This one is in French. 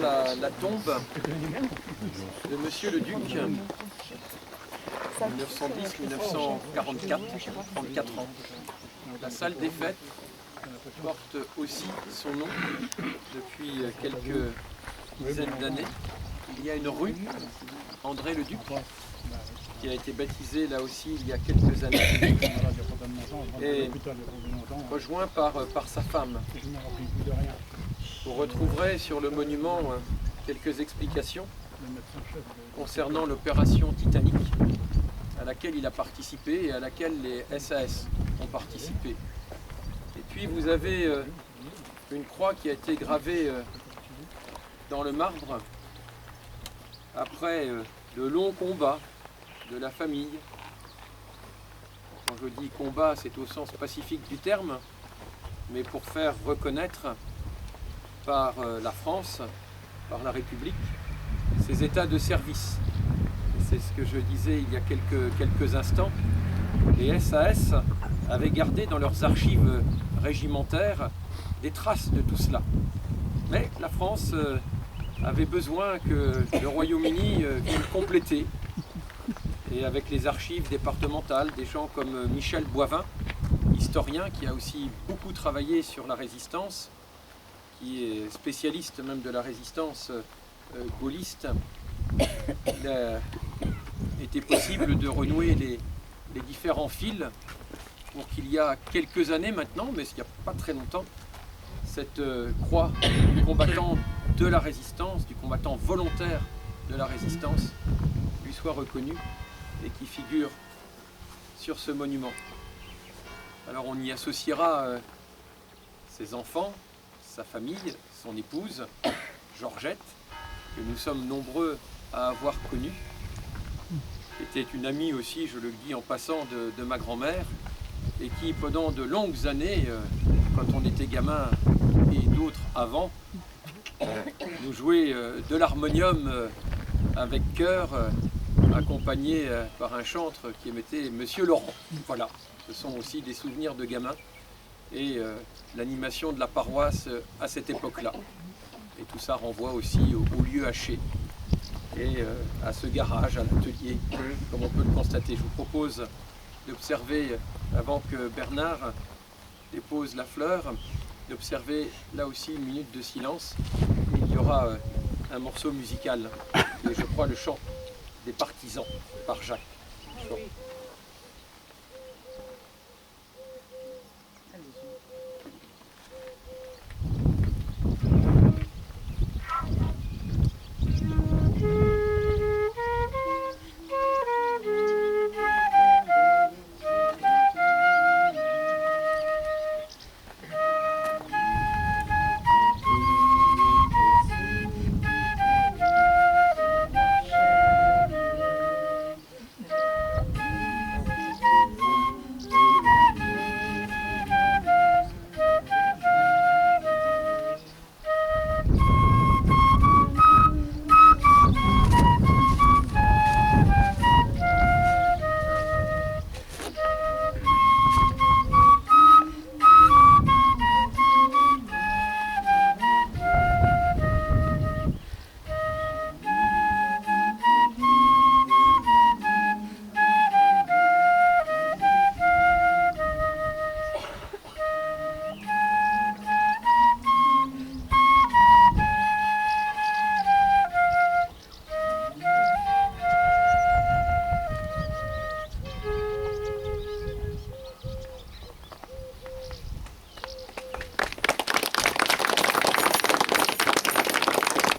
la tombe de Monsieur le Duc, 1910-1944, 34 ans. La salle des fêtes porte aussi son nom depuis quelques dizaines d'années. Il y a une rue, André le Duc, qui a été baptisée là aussi il y a quelques années, et rejoint par sa femme. Vous retrouverez sur le monument quelques explications concernant l'opération Titanic, à laquelle il a participé et à laquelle les SAS ont participé. Et puis vous avez une croix qui a été gravée dans le marbre après de longs combats de la famille. Quand je dis combat, c'est au sens pacifique du terme, mais pour faire reconnaître par la France, par la République, ses états de service. C'est ce que je disais il y a quelques instants. Les SAS avaient gardé dans leurs archives régimentaires des traces de tout cela. Mais la France avait besoin que le Royaume-Uni vienne compléter. Et avec les archives départementales, des gens comme Michel Boivin, historien qui a aussi beaucoup travaillé sur la résistance, qui est spécialiste même de la résistance gaulliste, il a été possible de renouer les différents fils pour qu'il y a quelques années maintenant, mais il n'y a pas très longtemps, cette croix du combattant de la résistance, du combattant volontaire de la résistance, lui soit reconnue et qui figure sur ce monument. Alors on y associera ses enfants, sa famille, son épouse, Georgette, que nous sommes nombreux à avoir connue, qui était une amie aussi, je le dis en passant, de ma grand-mère, et qui pendant de longues années, quand on était gamin et d'autres avant, nous jouait de l'harmonium avec chœur, accompagné par un chantre qui était Monsieur Laurent. Voilà, ce sont aussi des souvenirs de gamins et l'animation de la paroisse à cette époque-là. Et tout ça renvoie aussi au lieu haché et à ce garage, à l'atelier, comme on peut le constater. Je vous propose d'observer, avant que Bernard dépose la fleur, d'observer là aussi une minute de silence. Il y aura un morceau musical, et je crois le chant des partisans par Jacques.